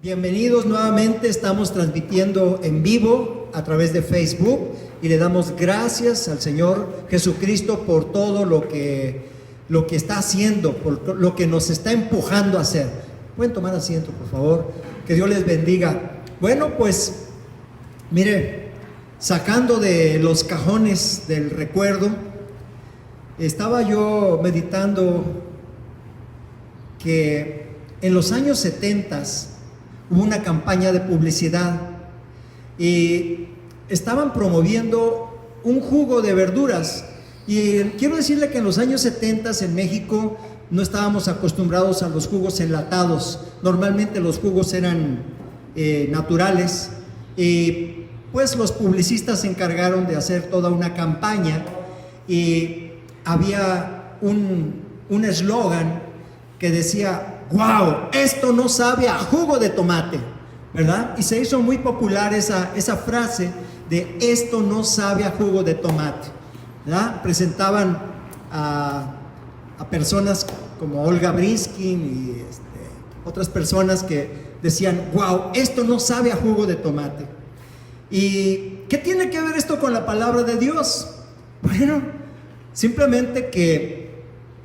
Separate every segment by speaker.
Speaker 1: Bienvenidos nuevamente, estamos transmitiendo en vivo a través de Facebook y le damos gracias al Señor Jesucristo por todo lo que está haciendo, por lo que nos está empujando a hacer. Pueden tomar asiento, por favor, que Dios les bendiga. Bueno, pues mire, sacando de los cajones del recuerdo, estaba yo meditando que en los años 70 hubo una campaña de publicidad y estaban promoviendo un jugo de verduras. Y quiero decirle que en los años 70 en México no estábamos acostumbrados a los jugos enlatados. Normalmente los jugos eran naturales. Y pues los publicistas se encargaron de hacer toda una campaña y había un eslogan que decía: ¡wow! Esto no sabe a jugo de tomate, ¿verdad? Y se hizo muy popular esa frase de esto no sabe a jugo de tomate, ¿verdad? Presentaban a personas como Olga Brinskin y otras personas que decían: ¡wow! Esto no sabe a jugo de tomate. ¿Y qué tiene que ver esto con la palabra de Dios? Bueno, simplemente que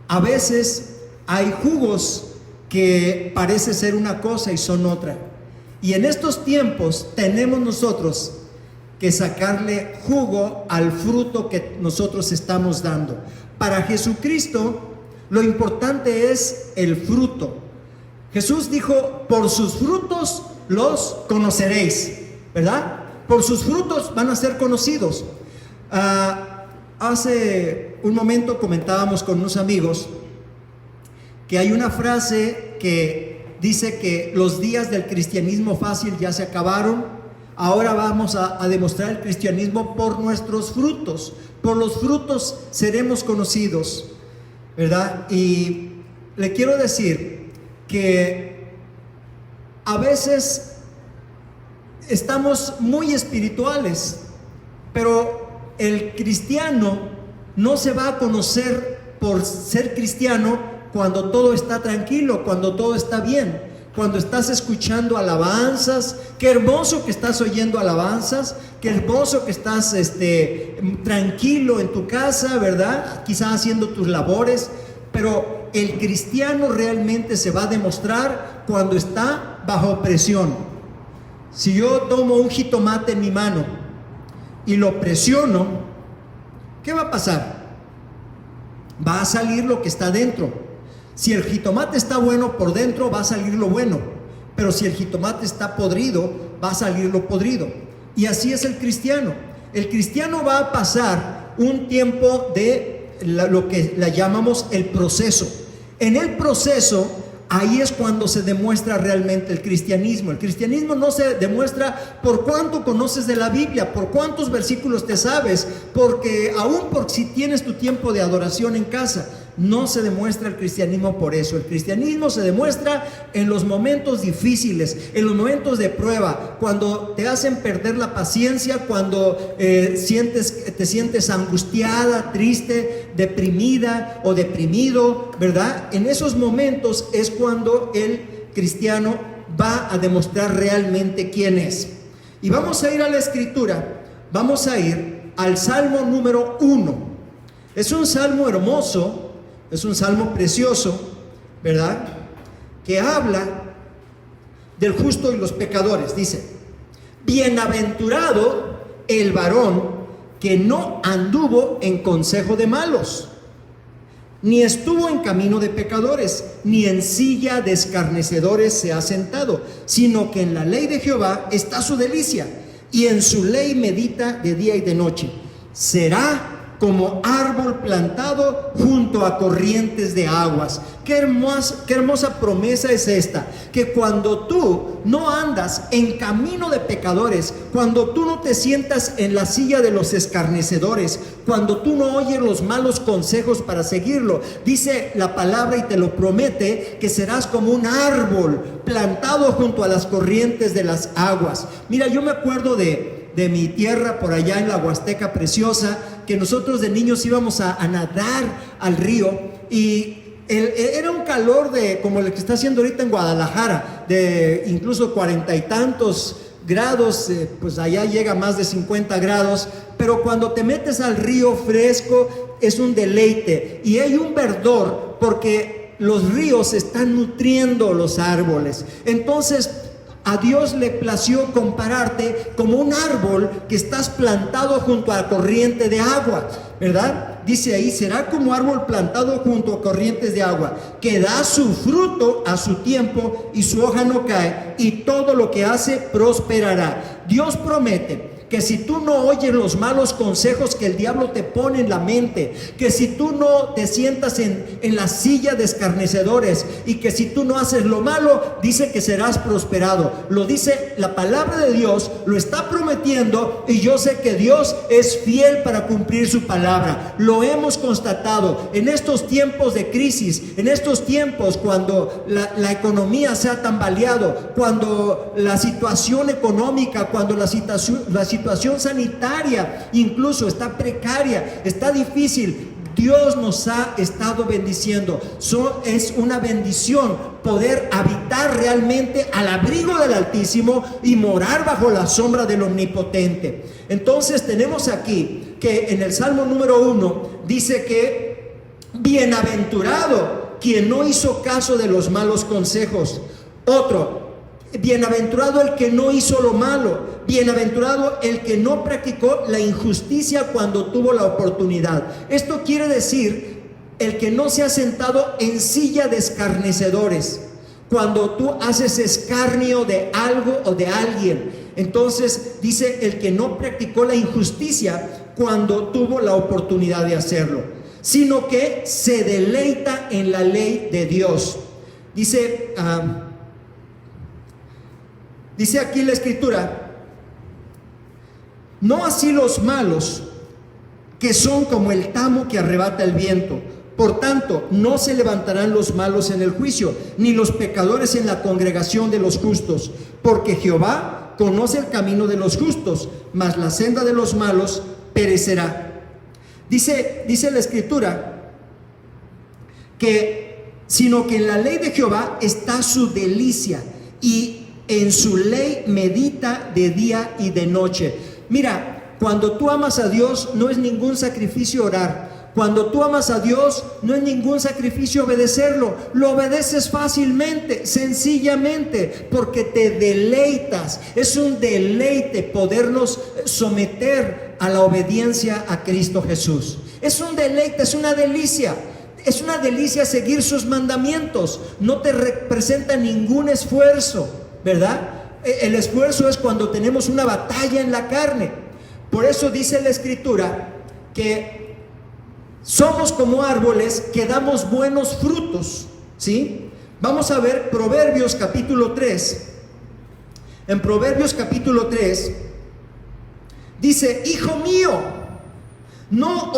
Speaker 1: a veces hay jugos que parece ser una cosa y son otra. Y en estos tiempos tenemos nosotros que sacarle jugo al fruto que nosotros estamos dando. Para Jesucristo lo importante es el fruto. Jesús dijo: por sus frutos los conoceréis, ¿verdad? Por sus frutos van a ser conocidos. Hace un momento comentábamos con unos amigos que hay una frase que dice que los días del cristianismo fácil ya se acabaron. Ahora vamos a demostrar el cristianismo por nuestros frutos. Por los frutos seremos conocidos, ¿verdad? Y le quiero decir que a veces estamos muy espirituales, pero el cristiano no se va a conocer por ser cristiano cuando todo está tranquilo, cuando todo está bien, cuando estás escuchando alabanzas. Qué hermoso que estás oyendo alabanzas, qué hermoso que estás tranquilo en tu casa, ¿verdad? Quizás haciendo tus labores, pero el cristiano realmente se va a demostrar cuando está bajo presión. Si yo tomo un jitomate en mi mano y lo presiono, ¿qué va a pasar? Va a salir lo que está dentro. Si el jitomate está bueno por dentro, va a salir lo bueno. Pero si el jitomate está podrido, va a salir lo podrido. Y así es el cristiano. El cristiano va a pasar un tiempo de lo que la llamamos el proceso. En el proceso, ahí es cuando se demuestra realmente el cristianismo. El cristianismo no se demuestra por cuánto conoces de la Biblia, por cuántos versículos te sabes, porque aún por si tienes tu tiempo de adoración en casa. No se demuestra el cristianismo por eso. El cristianismo se demuestra en los momentos difíciles, en los momentos de prueba, cuando te hacen perder la paciencia, cuando te sientes angustiada, triste, deprimida o deprimido, ¿verdad? En esos momentos es cuando el cristiano va a demostrar realmente quién es. Y vamos a ir a la escritura, vamos a ir al Salmo número 1. Es un salmo hermoso. Es un salmo precioso, ¿verdad? Que habla del justo y los pecadores. Dice: bienaventurado el varón que no anduvo en consejo de malos, ni estuvo en camino de pecadores, ni en silla de escarnecedores se ha sentado, sino que en la ley de Jehová está su delicia, y en su ley medita de día y de noche. Será como árbol plantado junto a corrientes de aguas. Qué hermosa promesa es esta, que cuando tú no andas en camino de pecadores, cuando tú no te sientas en la silla de los escarnecedores, cuando tú no oyes los malos consejos para seguirlo, dice la palabra y te lo promete, que serás como un árbol plantado junto a las corrientes de las aguas. Mira, yo me acuerdo de mi tierra por allá en la Huasteca preciosa, que nosotros de niños íbamos a nadar al río y era un calor como el que está haciendo ahorita en Guadalajara. de incluso 40 y tantos grados, pues allá llega a más de 50 grados, pero cuando te metes al río fresco es un deleite y hay un verdor porque los ríos están nutriendo los árboles. Entonces a Dios le plació compararte como un árbol que estás plantado junto a la corriente de agua, ¿verdad? Dice ahí, será como árbol plantado junto a corrientes de agua, que da su fruto a su tiempo y su hoja no cae, y todo lo que hace prosperará. Dios promete que si tú no oyes los malos consejos que el diablo te pone en la mente, que si tú no te sientas en la silla de escarnecedores y que si tú no haces lo malo, dice que serás prosperado. Lo dice la palabra de Dios, lo está prometiendo y yo sé que Dios es fiel para cumplir su palabra. Lo hemos constatado en estos tiempos de crisis, en estos tiempos cuando la economía se ha tambaleado, cuando la situación económica, cuando la situación sanitaria incluso está precaria, está difícil. Dios nos ha estado bendiciendo. Es una bendición poder habitar realmente al abrigo del Altísimo y morar bajo la sombra del Omnipotente. Entonces tenemos aquí que en el Salmo número 1 dice que bienaventurado quien no hizo caso de los malos consejos. Otro, bienaventurado el que no hizo lo malo, bienaventurado el que no practicó la injusticia cuando tuvo la oportunidad. Esto quiere decir el que no se ha sentado en silla de escarnecedores. Cuando tú haces escarnio de algo o de alguien, entonces dice el que no practicó la injusticia cuando tuvo la oportunidad de hacerlo, sino que se deleita en la ley de Dios. Dice aquí la escritura, no así los malos, que son como el tamo que arrebata el viento. Por tanto, no se levantarán los malos en el juicio, ni los pecadores en la congregación de los justos, porque Jehová conoce el camino de los justos, mas la senda de los malos perecerá. Dice la escritura que, sino que en la ley de Jehová está su delicia, y en su ley medita de día y de noche. Mira, cuando tú amas a Dios no es ningún sacrificio orar. Cuando tú amas a Dios no es ningún sacrificio obedecerlo. Lo obedeces fácilmente, sencillamente, porque te deleitas. Es un deleite podernos someter a la obediencia a Cristo Jesús. Es un deleite, es una delicia. Es una delicia seguir sus mandamientos. No te representa ningún esfuerzo, ¿verdad? El esfuerzo es cuando tenemos una batalla en la carne. Por eso dice la escritura que somos como árboles que damos buenos frutos, ¿sí? Vamos a ver Proverbios capítulo 3. En Proverbios capítulo 3 dice, hijo mío, no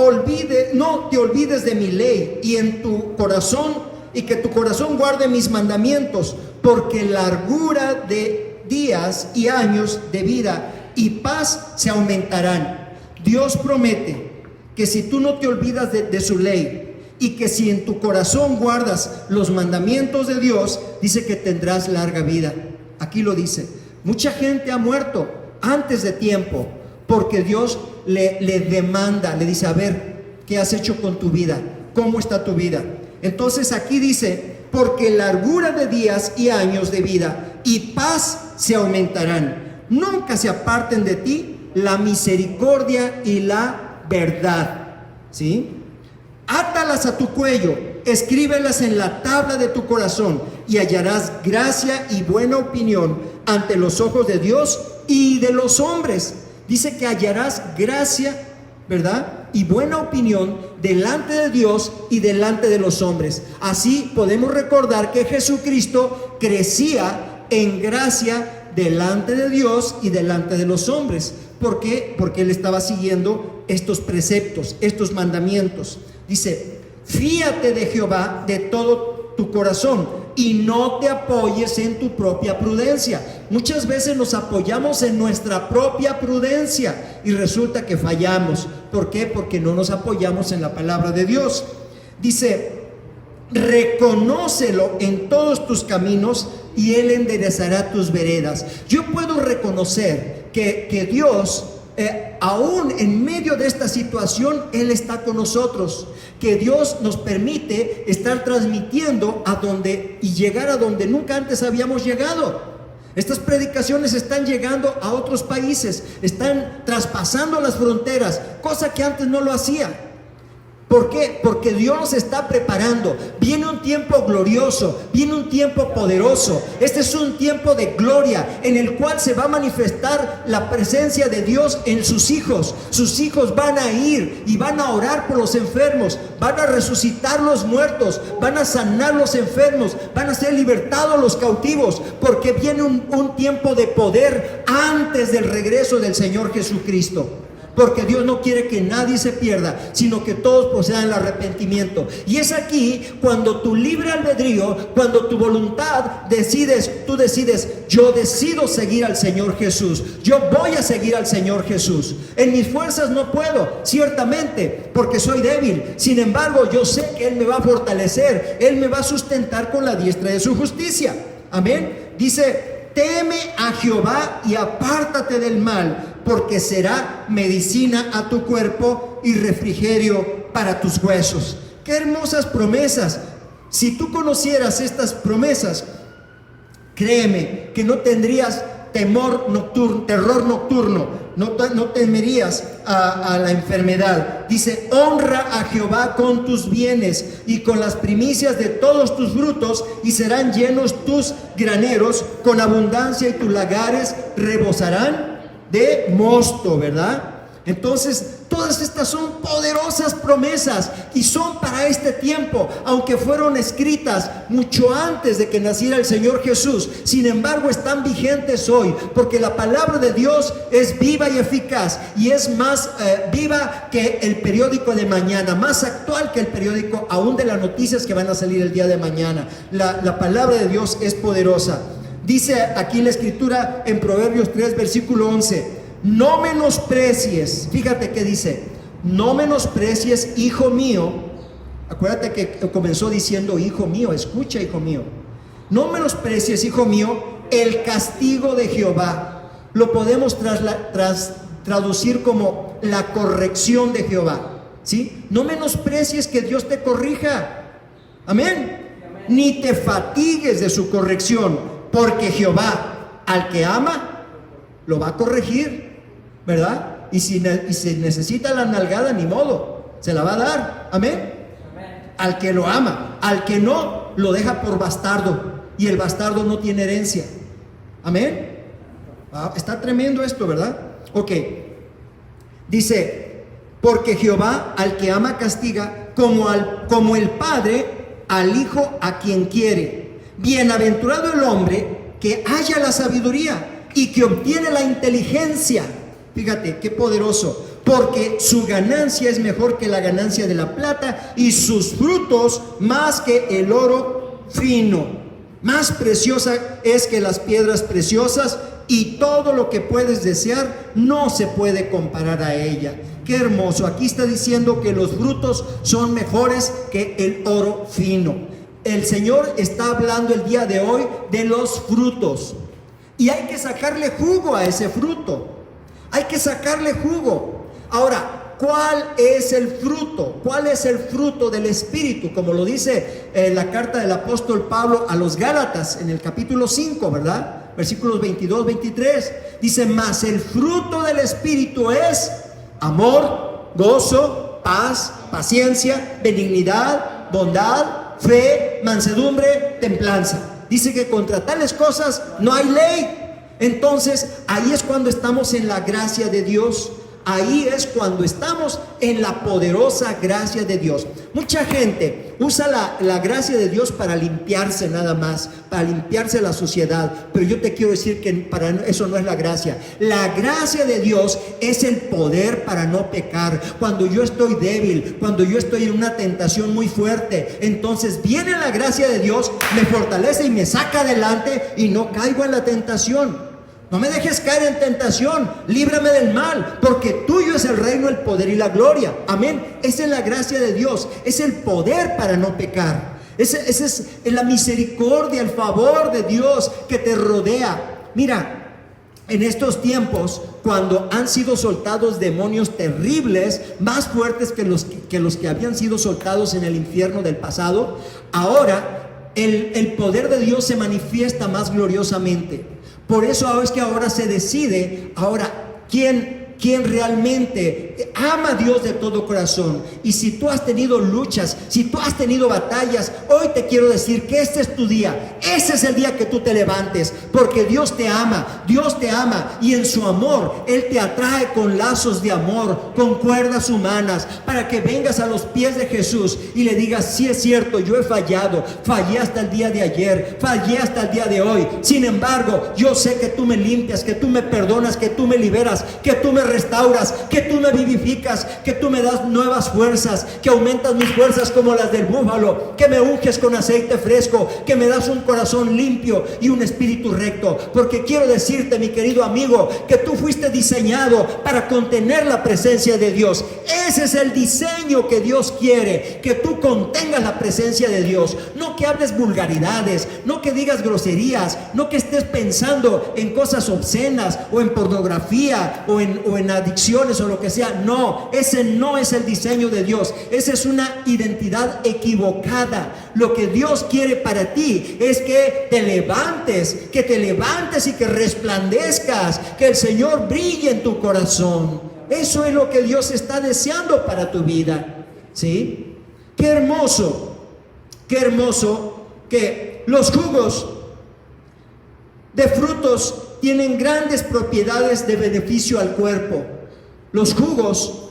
Speaker 1: te olvides de mi ley y que tu corazón guarde mis mandamientos, porque largura de días y años de vida y paz se aumentarán. Dios promete que si tú no te olvidas de su ley y que si en tu corazón guardas los mandamientos de Dios, dice que tendrás larga vida. Aquí lo dice. Mucha gente ha muerto antes de tiempo porque Dios le demanda, le dice, a ver, ¿qué has hecho con tu vida? ¿Cómo está tu vida? Entonces aquí dice, porque largura de días y años de vida y paz se aumentarán. Nunca se aparten de ti la misericordia y la verdad, ¿sí? Átalas a tu cuello, escríbelas en la tabla de tu corazón y hallarás gracia y buena opinión ante los ojos de Dios y de los hombres. Dice que hallarás gracia, ¿verdad? Y buena opinión delante de Dios y delante de los hombres. Así podemos recordar que Jesucristo crecía en gracia delante de Dios y delante de los hombres. ¿Por qué? Porque él estaba siguiendo estos preceptos, estos mandamientos. Dice, fíate de Jehová de todo tu corazón y no te apoyes en tu propia prudencia. Muchas veces nos apoyamos en nuestra propia prudencia y resulta que fallamos. ¿Por qué? Porque no nos apoyamos en la palabra de Dios. Dice, reconócelo en todos tus caminos y Él enderezará tus veredas. Yo puedo reconocer que Dios, aún en medio de esta situación, Él está con nosotros, que Dios nos permite estar transmitiendo a donde y llegar a donde nunca antes habíamos llegado. Estas predicaciones están llegando a otros países, están traspasando las fronteras, cosa que antes no lo hacía. ¿Por qué? Porque Dios nos está preparando. Viene un tiempo glorioso, viene un tiempo poderoso. Este es un tiempo de gloria en el cual se va a manifestar la presencia de Dios en sus hijos. Sus hijos van a ir y van a orar por los enfermos, van a resucitar los muertos, van a sanar los enfermos, van a ser libertados los cautivos, porque viene un tiempo de poder antes del regreso del Señor Jesucristo. Porque Dios no quiere que nadie se pierda, sino que todos procedan al arrepentimiento. Y es aquí cuando tu libre albedrío, cuando tu voluntad tú decides, yo decido seguir al Señor Jesús. Yo voy a seguir al Señor Jesús. En mis fuerzas no puedo, ciertamente, porque soy débil. Sin embargo, yo sé que Él me va a fortalecer. Él me va a sustentar con la diestra de su justicia. Amén. Dice, teme a Jehová y apártate del mal, porque será medicina a tu cuerpo y refrigerio para tus huesos. Qué hermosas promesas. Si tú conocieras estas promesas, créeme que no tendrías terror nocturno, no temerías a la enfermedad. Dice, honra a Jehová con tus bienes y con las primicias de todos tus frutos, y serán llenos tus graneros con abundancia, y tus lagares rebosarán de mosto, ¿verdad? Entonces, todas estas son poderosas promesas y son para este tiempo, aunque fueron escritas mucho antes de que naciera el Señor Jesús. Sin embargo, están vigentes hoy, porque la palabra de Dios es viva y eficaz, y es más viva que el periódico de mañana, más actual que el periódico aún de las noticias que van a salir el día de mañana. La palabra de Dios es poderosa. Dice aquí la escritura en Proverbios 3, versículo 11, no menosprecies, fíjate que dice, no menosprecies, hijo mío. Acuérdate que comenzó diciendo, hijo mío, escucha, hijo mío. No menosprecies, hijo mío, el castigo de Jehová. Lo podemos traducir como la corrección de Jehová, ¿sí? No menosprecies que Dios te corrija. Amén. Ni te fatigues de su corrección, porque Jehová al que ama lo va a corregir, ¿verdad? Y si necesita la nalgada, ni modo, se la va a dar. Amén. Al que lo ama, al que no, lo deja por bastardo, y el bastardo no tiene herencia. Amén. Está tremendo esto, ¿verdad? Ok. Dice, porque Jehová al que ama castiga, como el padre al hijo a quien quiere. Bienaventurado el hombre que halla la sabiduría y que obtiene la inteligencia. Fíjate qué poderoso, porque su ganancia es mejor que la ganancia de la plata, y sus frutos más que el oro fino. Más preciosa es que las piedras preciosas, y todo lo que puedes desear no se puede comparar a ella. Qué hermoso. Aquí está diciendo que los frutos son mejores que el oro fino. El Señor está hablando el día de hoy de los frutos, y hay que sacarle jugo a ese fruto. Hay que sacarle jugo. Ahora, ¿cuál es el fruto? ¿Cuál es el fruto del Espíritu? Como lo dice la carta del apóstol Pablo a los Gálatas en el capítulo 5, ¿verdad? Versículos 22, 23. Dice, mas el fruto del Espíritu es amor, gozo, paz, paciencia, benignidad, bondad, fe, mansedumbre, templanza. Dice que contra tales cosas no hay ley. Entonces, ahí es cuando estamos en la gracia de Dios. Ahí es cuando estamos en la poderosa gracia de Dios. Mucha gente usa la gracia de Dios para limpiarse nada más, para limpiarse la suciedad. Pero yo te quiero decir que para eso no es la gracia. La gracia de Dios es el poder para no pecar. Cuando yo estoy débil, cuando yo estoy en una tentación muy fuerte, entonces viene la gracia de Dios, me fortalece y me saca adelante, y no caigo en la tentación. No me dejes caer en tentación, líbrame del mal, porque tuyo es el reino, el poder y la gloria. Amén. Esa es la gracia de Dios, es el poder para no pecar. Esa es la misericordia, el favor de Dios que te rodea. Mira, en estos tiempos, cuando han sido soltados demonios terribles, más fuertes que los que habían sido soltados en el infierno del pasado, ahora el poder de Dios se manifiesta más gloriosamente. Por eso es que ahora se decide, quién realmente ama a Dios de todo corazón. Y si tú has tenido luchas, si tú has tenido batallas, hoy te quiero decir que este es tu día. Ese es el día que tú te levantes, porque Dios te ama, y en su amor Él te atrae con lazos de amor, con cuerdas humanas, para que vengas a los pies de Jesús y le digas: sí, es cierto, yo he fallado, fallé hasta el día de ayer, fallé hasta el día de hoy. Sin embargo, yo sé que tú me limpias, que tú me perdonas, que tú me liberas, que tú me restauras, que tú me vivificas, que tú me das nuevas fuerzas, que aumentas mis fuerzas como las del búfalo, que me unges con aceite fresco, que me das un corazón limpio y un espíritu recto. Porque quiero decirte, mi querido amigo, que tú fuiste diseñado para contener la presencia de Dios. Ese es el diseño que Dios quiere, que tú contengas la presencia de Dios. No que hables vulgaridades, no que digas groserías, no que estés pensando en cosas obscenas o en pornografía o en adicciones o lo que sea. No, ese no es el diseño de Dios. Esa es una identidad equivocada. Lo que Dios quiere para ti es que te levantes y que resplandezcas, que el Señor brille en tu corazón. Eso es lo que Dios está deseando para tu vida, ¿sí? Qué hermoso que los jugos de frutos tienen grandes propiedades de beneficio al cuerpo. Los jugos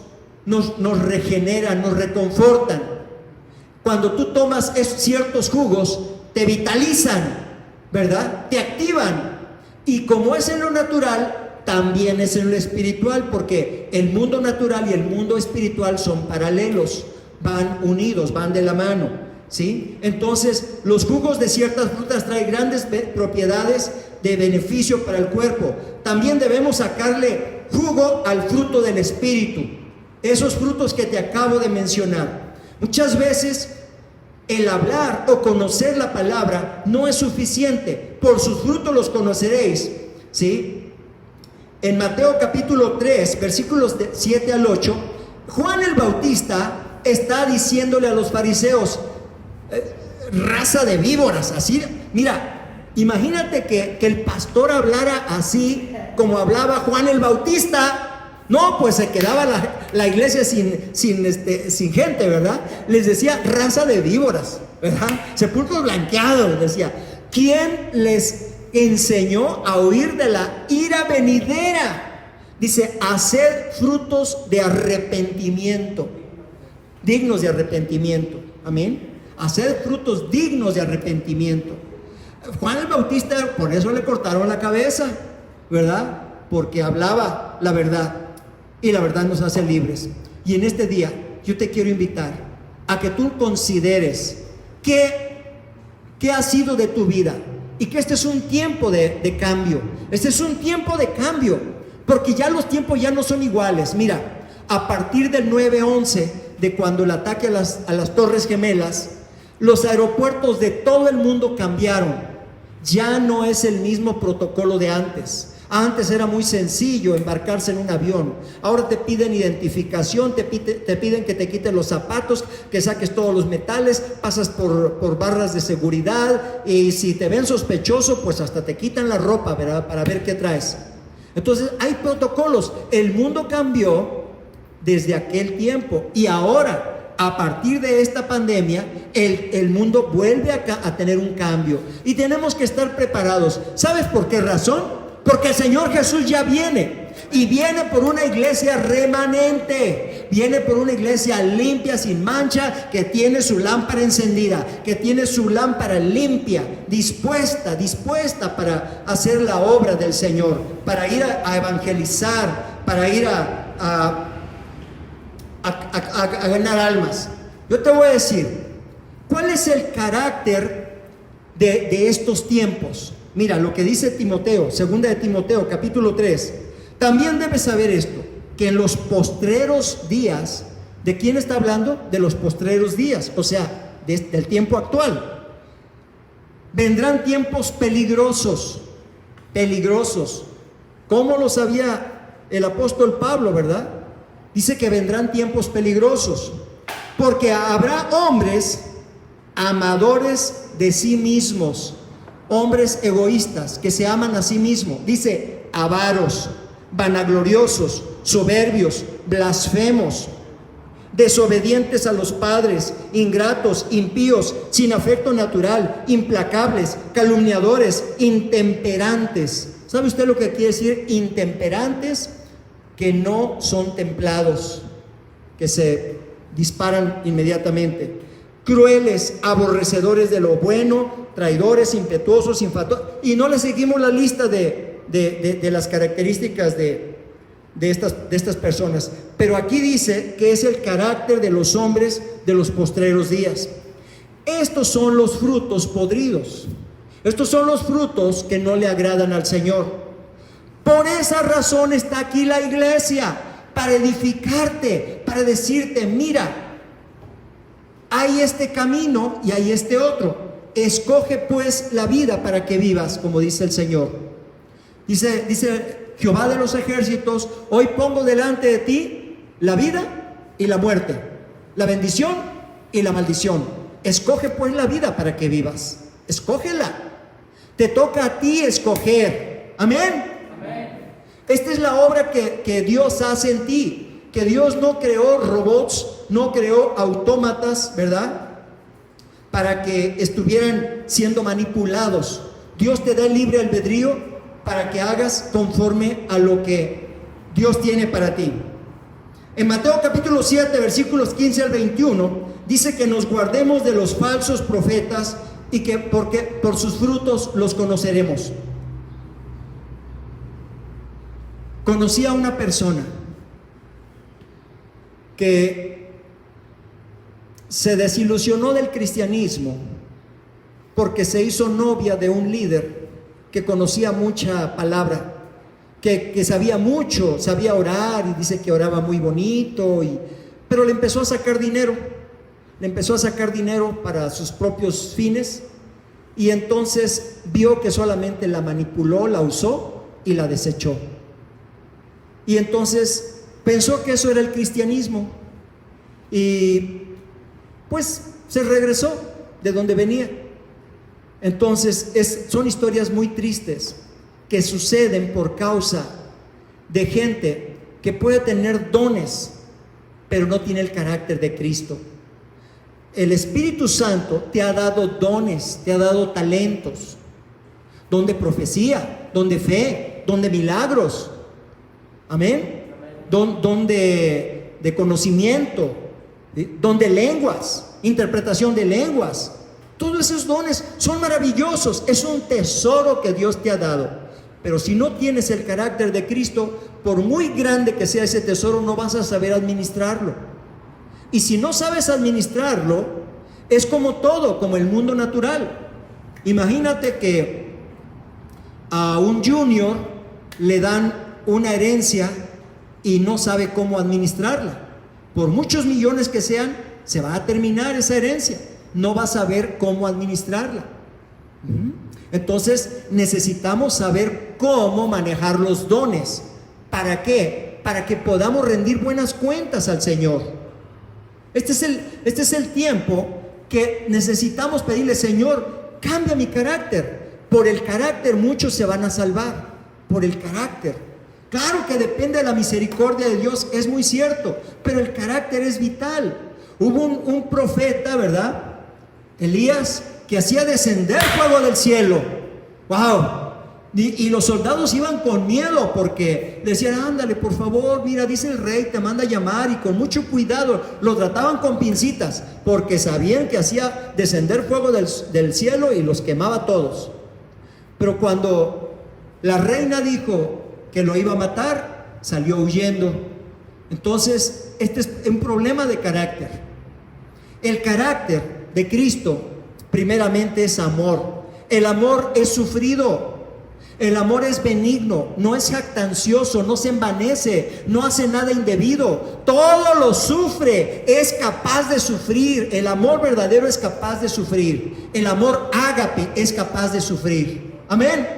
Speaker 1: nos regeneran, nos reconfortan. Cuando tú tomas ciertos jugos, te vitalizan, ¿verdad? Te activan. Y como es en lo natural, también es en lo espiritual, porque el mundo natural y el mundo espiritual son paralelos, van unidos, van de la mano, ¿sí? Entonces, los jugos de ciertas frutas traen grandes propiedades de beneficio para el cuerpo. También debemos sacarle jugo al fruto del Espíritu, esos frutos que te acabo de mencionar. Muchas veces el hablar o conocer la palabra no es suficiente. Por sus frutos los conoceréis, ¿sí? En Mateo capítulo 3, versículos 7 al 8, Juan el Bautista está diciéndole a los fariseos: raza de víboras, así. Mira, imagínate que el pastor hablara así como hablaba Juan el Bautista. No, pues se quedaba la iglesia sin gente, ¿verdad? Les decía raza de víboras, ¿verdad? Sepulcros blanqueados, decía. ¿Quién les enseñó a huir de la ira venidera? Dice: hacer frutos de arrepentimiento, dignos de arrepentimiento. Amén. Hacer frutos dignos de arrepentimiento. Juan el Bautista, por eso le cortaron la cabeza, ¿verdad? Porque hablaba la verdad, y la verdad nos hace libres. Y en este día yo te quiero invitar a que tú consideres qué ha sido de tu vida, y que este es un tiempo de cambio. Este es un tiempo de cambio, porque ya los tiempos ya no son iguales. Mira, a partir del 9/11, de cuando el ataque a las Torres Gemelas, los aeropuertos de todo el mundo cambiaron. Ya no es el mismo protocolo de antes. Antes era muy sencillo embarcarse en un avión. Ahora te piden identificación, te piden que te quites los zapatos, que saques todos los metales, pasas por barras de seguridad, y si te ven sospechoso, pues hasta te quitan la ropa, ¿verdad? Para ver qué traes. Entonces hay protocolos. El mundo cambió desde aquel tiempo, y ahora, a partir de esta pandemia, el mundo vuelve a tener un cambio, y tenemos que estar preparados. ¿Sabes por qué razón? Porque el Señor Jesús ya viene, y viene por una iglesia remanente, viene por una iglesia limpia, sin mancha, que tiene su lámpara encendida, que tiene su lámpara limpia, dispuesta para hacer la obra del Señor, para ir a evangelizar, para ir a ganar almas. Yo te voy a decir, ¿cuál es el carácter de estos tiempos? Mira lo que dice Timoteo, segunda de Timoteo, capítulo 3. También debes saber esto, que en los postreros días, ¿de quién está hablando? De los postreros días, o sea, del tiempo actual. Vendrán tiempos peligrosos, peligrosos. ¿Cómo lo sabía el apóstol Pablo, verdad? Dice que vendrán tiempos peligrosos, porque habrá hombres amadores de sí mismos, hombres egoístas que se aman a sí mismos. Dice, avaros, vanagloriosos, soberbios, blasfemos, desobedientes a los padres, ingratos, impíos, sin afecto natural, implacables, calumniadores, intemperantes. ¿Sabe usted lo que quiere decir intemperantes? Que no son templados, que se disparan inmediatamente. Crueles, aborrecedores de lo bueno, traidores, impetuosos, infatuados. Y no le seguimos la lista de las características de estas personas. Pero aquí dice que es el carácter de los hombres de los postreros días. Estos son los frutos podridos. Estos son los frutos que no le agradan al Señor. Por esa razón está aquí la iglesia, para edificarte, para decirte, mira, hay este camino y hay este otro. Escoge pues la vida para que vivas, como dice el Señor. Dice Jehová de los ejércitos, hoy pongo delante de ti la vida y la muerte, la bendición y la maldición. Escoge pues la vida para que vivas. Escógela. Te toca a ti escoger. Amén. Esta es la obra que Dios hace en ti. Que Dios no creó robots, no creó autómatas, ¿verdad? Para que estuvieran siendo manipulados. Dios te da el libre albedrío para que hagas conforme a lo que Dios tiene para ti. En Mateo capítulo 7, versículos 15 al 21, dice que nos guardemos de los falsos profetas y que porque por sus frutos los conoceremos. Conocí a una persona que se desilusionó del cristianismo porque se hizo novia de un líder que conocía mucha palabra, que sabía mucho, sabía orar y dice que oraba muy bonito, pero le empezó a sacar dinero, para sus propios fines, y entonces vio que solamente la manipuló, la usó y la desechó. Y entonces pensó que eso era el cristianismo y pues se regresó de donde venía. Entonces son historias muy tristes que suceden por causa de gente que puede tener dones, pero no tiene el carácter de Cristo. El Espíritu Santo te ha dado dones, te ha dado talentos, don de profecía, don de fe, don de milagros. Amén. Don de conocimiento, don de lenguas, interpretación de lenguas. Todos esos dones son maravillosos. Es un tesoro que Dios te ha dado. Pero si no tienes el carácter de Cristo, por muy grande que sea ese tesoro, no vas a saber administrarlo. Y si no sabes administrarlo, es como todo, como el mundo natural. Imagínate que a un junior le dan una herencia y no sabe cómo administrarla. Por muchos millones que sean, se va a terminar esa herencia. No va a saber cómo administrarla. Entonces necesitamos saber cómo manejar los dones. ¿Para qué? Para que podamos rendir buenas cuentas al Señor. Este es el tiempo que necesitamos pedirle: Señor, cambia mi carácter. Por el carácter muchos se van a salvar. Por el carácter. Claro que depende de la misericordia de Dios, es muy cierto, pero el carácter es vital. Hubo un profeta, ¿verdad? Elías, que hacía descender fuego del cielo. ¡Wow! Y los soldados iban con miedo porque decían: ándale, por favor, mira, dice el rey, te manda a llamar, y con mucho cuidado lo trataban con pincitas porque sabían que hacía descender fuego del cielo y los quemaba a todos. Pero cuando la reina dijo que lo iba a matar, salió huyendo. Entonces, este es un problema de carácter. El carácter de Cristo, primeramente, es amor. El amor es sufrido. El amor es benigno, no es jactancioso, no se envanece, no hace nada indebido, todo lo sufre, es capaz de sufrir. El amor verdadero es capaz de sufrir. El amor ágape es capaz de sufrir. Amén.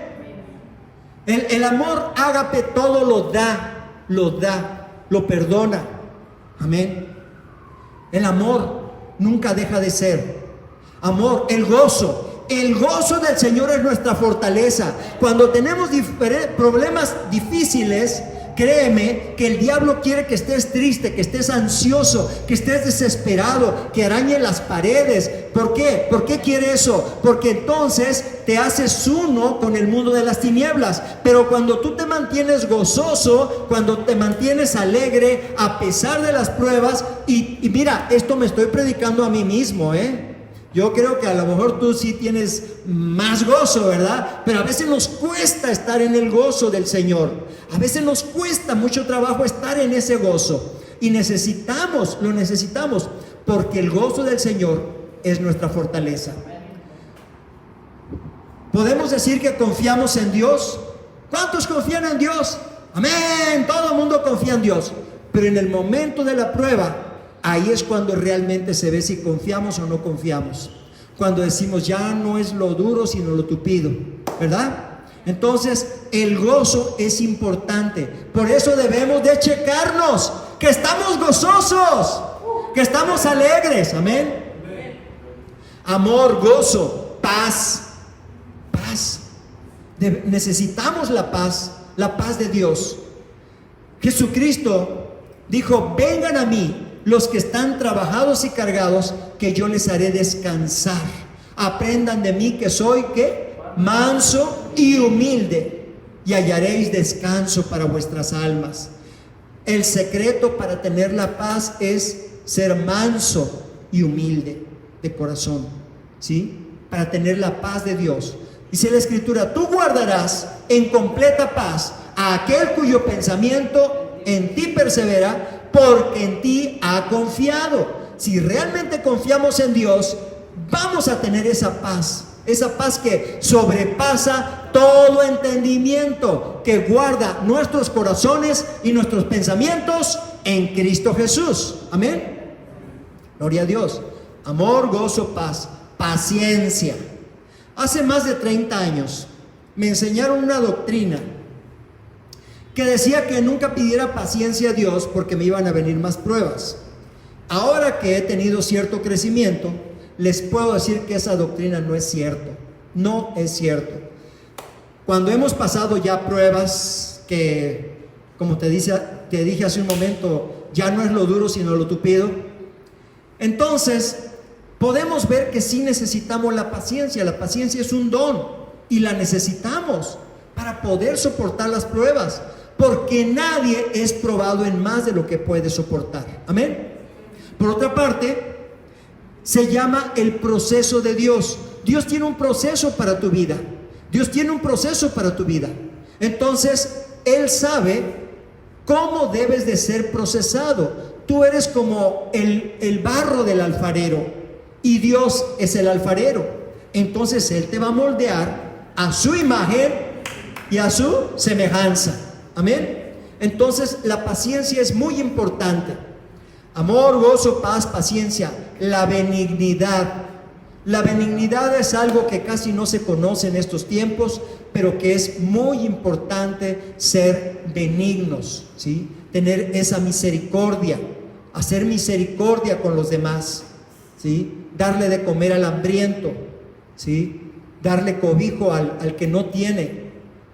Speaker 1: El amor ágape todo lo perdona. Amén. El amor nunca deja de ser. Amor, el gozo del Señor es nuestra fortaleza. Cuando tenemos problemas difíciles, créeme que el diablo quiere que estés triste, que estés ansioso, que estés desesperado, que arañe las paredes. ¿Por qué? ¿Por qué quiere eso? Porque entonces te haces uno con el mundo de las tinieblas. Pero cuando tú te mantienes gozoso, cuando te mantienes alegre a pesar de las pruebas, y mira, esto me estoy predicando a mí mismo, Yo creo que a lo mejor tú sí tienes más gozo, ¿verdad? Pero a veces nos cuesta estar en el gozo del Señor. A veces nos cuesta mucho trabajo estar en ese gozo. Y lo necesitamos, porque el gozo del Señor es nuestra fortaleza. ¿Podemos decir que confiamos en Dios? ¿Cuántos confían en Dios? Amén, todo el mundo confía en Dios. Pero en el momento de la prueba, ahí es cuando realmente se ve si confiamos o no confiamos. Cuando decimos ya no es lo duro sino lo tupido, ¿verdad? Entonces el gozo es importante. Por eso debemos de checarnos que estamos gozosos, que estamos alegres. Amén. Amor, gozo, paz. Necesitamos la paz de Dios. Jesucristo dijo: vengan a mí los que están trabajados y cargados, que yo les haré descansar. Aprendan de mí, que soy manso y humilde, y hallaréis descanso para vuestras almas. El secreto para tener la paz es ser manso y humilde de corazón, ¿sí? Para tener la paz de Dios. Dice la Escritura: tú guardarás en completa paz a aquel cuyo pensamiento en ti persevera, porque en ti ha confiado. Si realmente confiamos en Dios, vamos a tener esa paz que sobrepasa todo entendimiento, que guarda nuestros corazones y nuestros pensamientos en Cristo Jesús. Amén. Gloria a Dios. Amor, gozo, paz, paciencia. Hace más de 30 años me enseñaron una doctrina que decía que nunca pidiera paciencia a Dios porque me iban a venir más pruebas. Ahora que he tenido cierto crecimiento, les puedo decir que esa doctrina no es cierto. No es cierto. Cuando hemos pasado ya pruebas que, como te dije hace un momento, ya no es lo duro sino lo tupido, entonces podemos ver que sí necesitamos la paciencia. La paciencia es un don y la necesitamos para poder soportar las pruebas, porque nadie es probado en más de lo que puede soportar. Amén. Por otra parte, se llama el proceso de Dios. Dios tiene un proceso para tu vida. Dios tiene un proceso para tu vida. Entonces, Él sabe cómo debes de ser procesado. Tú eres como el barro del alfarero y Dios es el alfarero. Entonces Él te va a moldear a su imagen y a su semejanza. Amén. Entonces la paciencia es muy importante. Amor, gozo, paz, paciencia. La benignidad. La benignidad es algo que casi no se conoce en estos tiempos, pero que es muy importante ser benignos, ¿sí? Tener esa misericordia, hacer misericordia con los demás, ¿sí? Darle de comer al hambriento, ¿sí? Darle cobijo al que no tiene.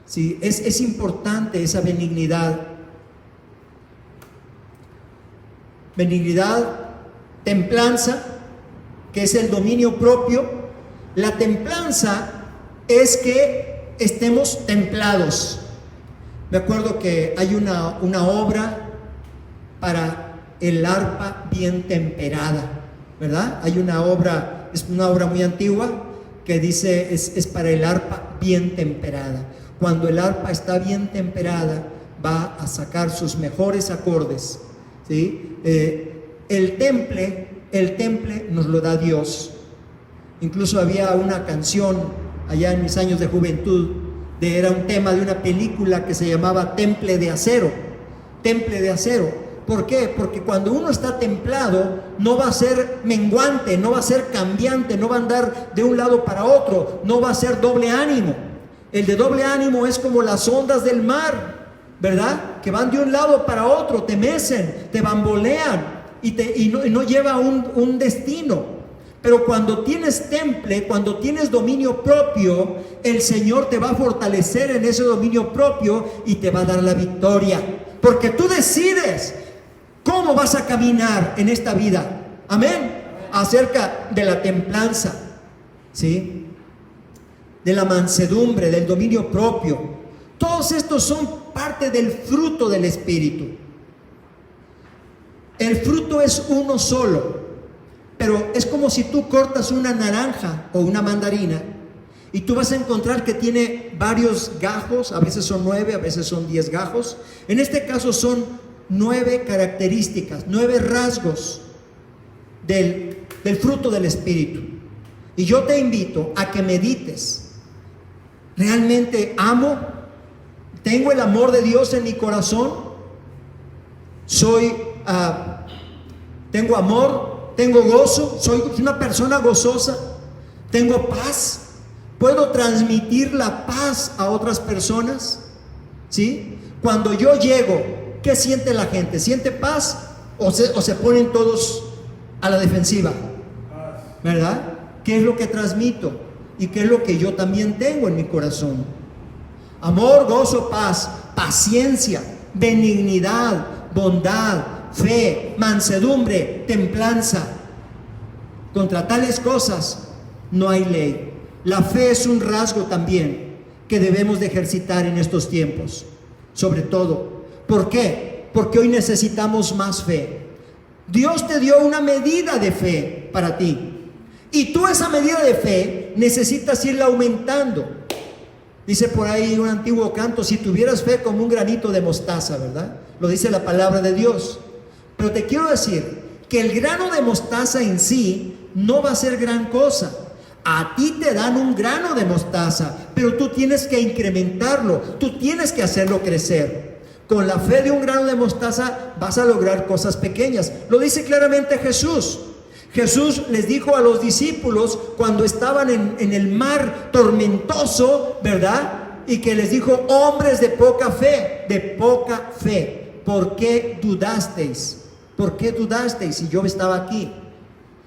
Speaker 1: Sí, es importante esa benignidad. Benignidad, templanza, que es el dominio propio. La templanza es que estemos templados. Me acuerdo que hay una obra para el arpa bien temperada, ¿verdad? Hay una obra, es una obra muy antigua que dice es para el arpa bien temperada. Cuando el arpa está bien temperada, va a sacar sus mejores acordes, ¿sí? El temple nos lo da Dios. Incluso había una canción allá en mis años de juventud Era un tema de una película que se llamaba Temple de Acero. Temple de Acero. ¿Por qué? Porque cuando uno está templado, no va a ser menguante, no va a ser cambiante, no va a andar de un lado para otro, no va a ser doble ánimo. El de doble ánimo es como las ondas del mar, ¿verdad? Que van de un lado para otro, te mecen, te bambolean y no lleva a un destino. Pero cuando tienes temple, cuando tienes dominio propio, el Señor te va a fortalecer en ese dominio propio y te va a dar la victoria. Porque tú decides cómo vas a caminar en esta vida. Amén. Acerca de la templanza, ¿sí? De la mansedumbre, del dominio propio. Todos estos son parte del fruto del Espíritu. El fruto es uno solo. Pero es como si tú cortas una naranja o una mandarina y tú vas a encontrar que tiene varios gajos, a veces son 9, a veces son 10 gajos. En este caso son 9 características, 9 rasgos del fruto del Espíritu. Y yo te invito a que medites. ¿Realmente amo? ¿Tengo el amor de Dios en mi corazón? ¿Tengo amor? ¿Tengo gozo? ¿Soy una persona gozosa? ¿Tengo paz? ¿Puedo transmitir la paz a otras personas? ¿Sí? Cuando yo llego, ¿qué siente la gente? ¿Siente paz o se ponen todos a la defensiva? ¿Verdad? ¿Qué es lo que transmito? ¿Y qué es lo que yo también tengo en mi corazón? Amor, gozo, paz, paciencia, benignidad, bondad, fe, mansedumbre, templanza. Contra tales cosas no hay ley. La fe es un rasgo también que debemos de ejercitar en estos tiempos, sobre todo. ¿Por qué? Porque hoy necesitamos más fe. Dios te dio una medida de fe para ti, y tú esa medida de fe necesitas irla aumentando. Dice por ahí un antiguo canto: si tuvieras fe como un granito de mostaza, ¿verdad? Lo dice la palabra de Dios. Pero te quiero decir que el grano de mostaza en sí no va a ser gran cosa. A ti te dan un grano de mostaza, pero tú tienes que incrementarlo, tú tienes que hacerlo crecer. Con la fe de un grano de mostaza vas a lograr cosas pequeñas. Lo dice claramente Jesús. Jesús les dijo a los discípulos cuando estaban en el mar tormentoso, ¿verdad? Y que les dijo: hombres de poca fe, ¿por qué dudasteis? ¿Por qué dudasteis si yo estaba aquí?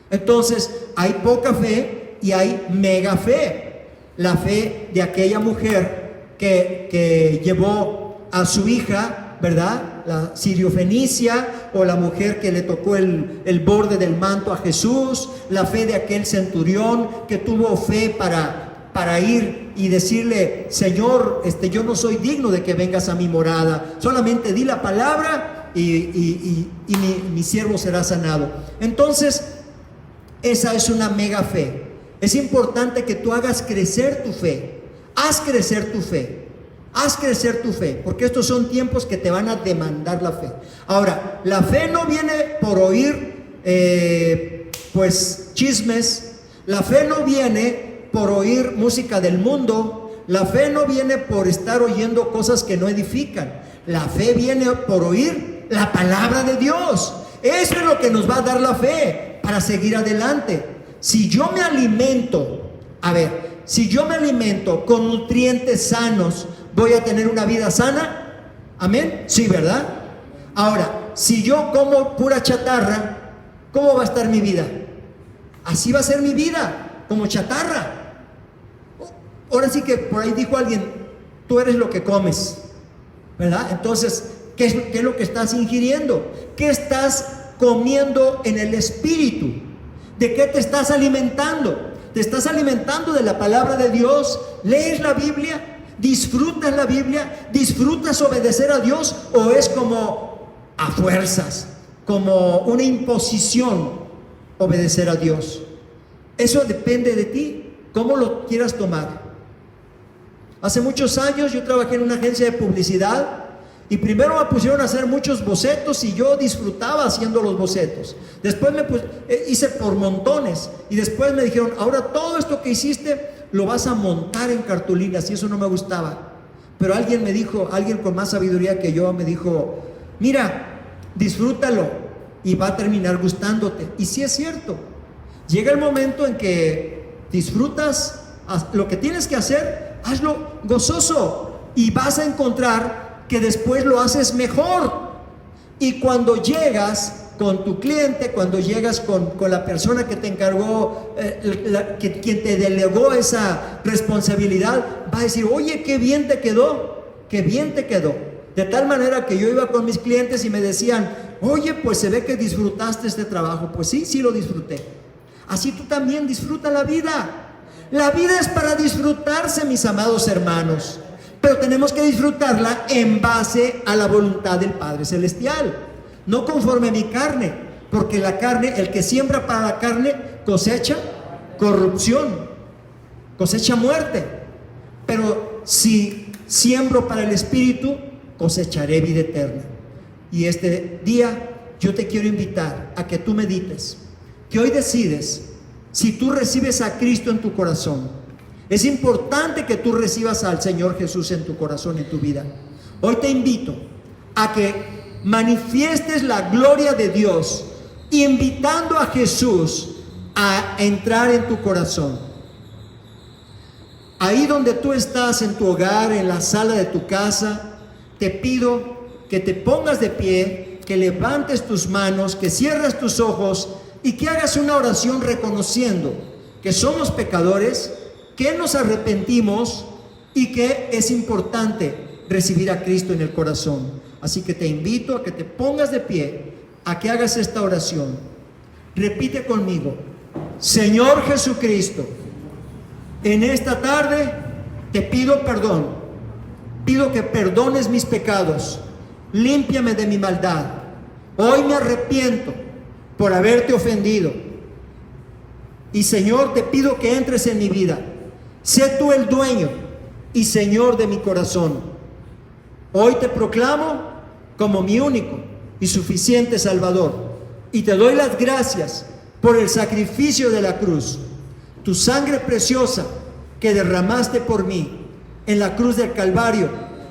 Speaker 1: Entonces hay poca fe y hay mega fe. La fe de aquella mujer que llevó a su hija, ¿verdad? La siriofenicia, o la mujer que le tocó el borde del manto a Jesús. La fe de aquel centurión que tuvo fe para ir y decirle: Señor, yo no soy digno de que vengas a mi morada, solamente di la palabra y mi siervo será sanado. Entonces, esa es una mega fe. Es importante que tú hagas crecer tu fe. Haz crecer tu fe. Haz crecer tu fe, porque estos son tiempos que te van a demandar la fe. Ahora, la fe no viene por oír chismes. La fe no viene por oír música del mundo. La fe no viene por estar oyendo cosas que no edifican. La fe viene por oír la palabra de Dios. Eso es lo que nos va a dar la fe para seguir adelante. Si yo me alimento con nutrientes sanos, ¿voy a tener una vida sana? Amén. Sí, ¿verdad? Ahora, si yo como pura chatarra, ¿cómo va a estar mi vida? Así va a ser mi vida, como chatarra. Ahora sí que por ahí dijo alguien: tú eres lo que comes, ¿verdad? Entonces, ¿qué es lo que estás ingiriendo? ¿Qué estás comiendo en el espíritu? ¿De qué te estás alimentando? ¿Te estás alimentando de la palabra de Dios? ¿Lees la Biblia? ¿Disfrutas la Biblia? ¿Disfrutas obedecer a Dios? ¿O es como a fuerzas, como una imposición obedecer a Dios? Eso depende de ti, cómo lo quieras tomar. Hace muchos años yo trabajé en una agencia de publicidad y primero me pusieron a hacer muchos bocetos y yo disfrutaba haciendo los bocetos. Después hice por montones y después me dijeron: ahora todo esto que hiciste lo vas a montar en cartulinas, y eso no me gustaba. Pero alguien me dijo, alguien con más sabiduría que yo me dijo, mira, disfrútalo y va a terminar gustándote. Y sí es cierto, llega el momento en que disfrutas lo que tienes que hacer, hazlo gozoso y vas a encontrar que después lo haces mejor. Y cuando llegas con tu cliente, cuando llegas con la persona que te encargó, quien te delegó esa responsabilidad, va a decir, oye, qué bien te quedó, qué bien te quedó. De tal manera que yo iba con mis clientes y me decían, oye, pues se ve que disfrutaste este trabajo. Pues sí, sí lo disfruté. Así tú también disfruta la vida. La vida es para disfrutarse, mis amados hermanos, pero tenemos que disfrutarla en base a la voluntad del Padre Celestial, no conforme a mi carne, porque la carne, el que siembra para la carne cosecha corrupción, cosecha muerte. Pero si siembro para el Espíritu, cosecharé vida eterna. Y este día yo te quiero invitar a que tú medites, que hoy decides si tú recibes a Cristo en tu corazón. Es importante que tú recibas al Señor Jesús en tu corazón, en tu vida. Hoy te invito a que manifiestes la gloria de Dios, invitando a Jesús a entrar en tu corazón. Ahí donde tú estás, en tu hogar, en la sala de tu casa, te pido que te pongas de pie, que levantes tus manos, que cierres tus ojos y que hagas una oración reconociendo que somos pecadores, que nos arrepentimos y que es importante recibir a Cristo en el corazón. Así que te invito a que te pongas de pie, a que hagas esta oración. Repite conmigo: Señor Jesucristo, en esta tarde te pido perdón. Pido que perdones mis pecados, límpiame de mi maldad. Hoy me arrepiento por haberte ofendido. Y Señor, te pido que entres en mi vida. Sé tú el dueño y Señor de mi corazón. Hoy te proclamo como mi único y suficiente Salvador. Y te doy las gracias por el sacrificio de la cruz. Tu sangre preciosa que derramaste por mí en la cruz del Calvario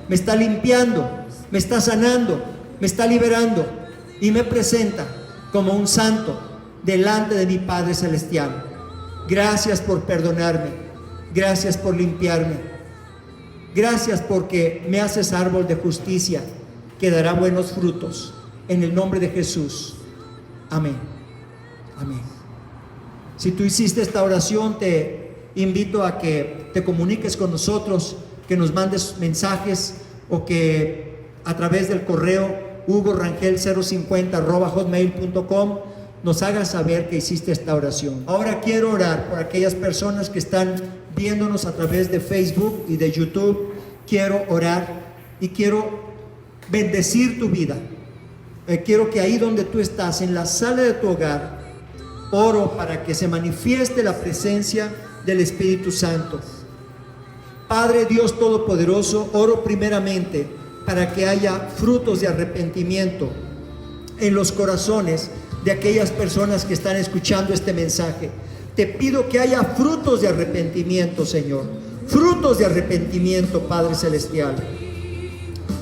Speaker 1: me está limpiando, me está sanando, me está liberando y me presenta como un santo delante de mi Padre Celestial. Gracias por perdonarme, gracias por limpiarme, gracias porque me haces árbol de justicia que dará buenos frutos. En el nombre de Jesús. Amén. Amén. Si tú hiciste esta oración, te invito a que te comuniques con nosotros, que nos mandes mensajes o que a través del correo hugorangel050@hotmail.com nos hagas saber que hiciste esta oración. Ahora quiero orar por aquellas personas que están viéndonos a través de Facebook y de YouTube. Quiero orar y quiero bendecir tu vida. Quiero que ahí donde tú estás, en la sala de tu hogar, oro para que se manifieste la presencia del Espíritu Santo. Padre Dios Todopoderoso, oro primeramente para que haya frutos de arrepentimiento en los corazones de aquellas personas que están escuchando este mensaje. Te pido que haya frutos de arrepentimiento, Señor. Frutos de arrepentimiento, Padre Celestial.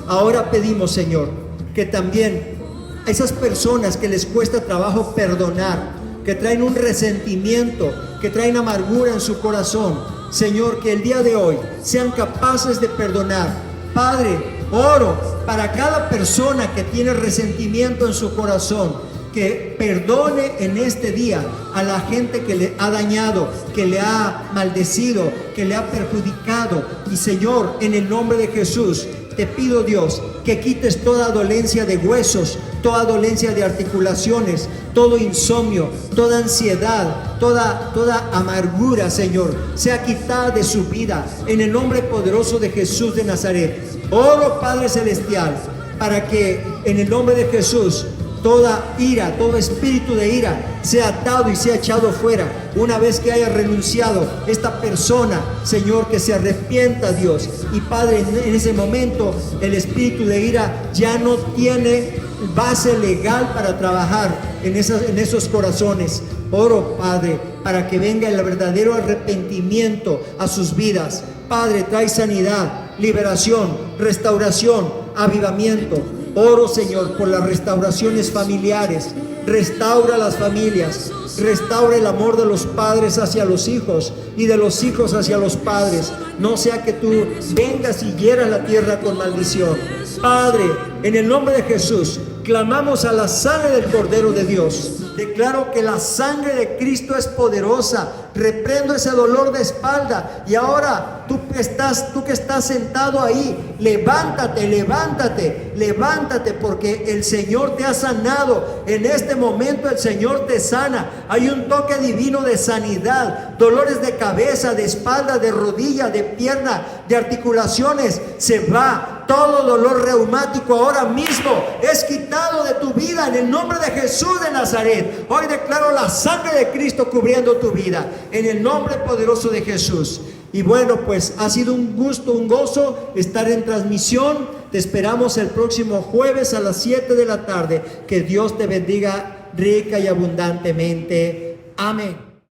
Speaker 1: Ahora pedimos, Señor, que también a esas personas que les cuesta trabajo perdonar, que traen un resentimiento, que traen amargura en su corazón, Señor, que el día de hoy sean capaces de perdonar. Padre, oro para cada persona que tiene resentimiento en su corazón, que perdone en este día a la gente que le ha dañado, que le ha maldecido, que le ha perjudicado. Y Señor, en el nombre de Jesús, te pido, Dios, que quites toda dolencia de huesos, toda dolencia de articulaciones, todo insomnio, toda ansiedad, toda amargura, Señor, sea quitada de su vida, en el nombre poderoso de Jesús de Nazaret. Oro, Padre Celestial, para que en el nombre de Jesús toda ira, todo espíritu de ira sea atado y sea echado fuera. Una vez que haya renunciado esta persona, Señor, que se arrepienta, Dios. Y Padre, en ese momento el espíritu de ira ya no tiene base legal para trabajar en esos corazones. Oro, Padre, para que venga el verdadero arrepentimiento a sus vidas. Padre, trae sanidad, liberación, restauración, avivamiento. Oro, Señor, por las restauraciones familiares. Restaura las familias, restaura el amor de los padres hacia los hijos y de los hijos hacia los padres. No sea que tú vengas y hieras la tierra con maldición. Padre, en el nombre de Jesús, clamamos a la sangre del Cordero de Dios. Declaro que la sangre de Cristo es poderosa. Reprendo ese dolor de espalda. Y ahora tú que estás sentado ahí, levántate, levántate, levántate, porque el Señor te ha sanado. En este momento el Señor te sana. Hay un toque divino de sanidad. Dolores de cabeza, de espalda, de rodilla, de pierna, de articulaciones, se va. Todo dolor reumático ahora mismo es quitado de tu vida en el nombre de Jesús de Nazaret. Hoy declaro la sangre de Cristo cubriendo tu vida en el nombre poderoso de Jesús. Y bueno, pues ha sido un gusto, un gozo estar en transmisión. Te esperamos el próximo jueves a las 7 de la tarde. Que Dios te bendiga rica y abundantemente. Amén.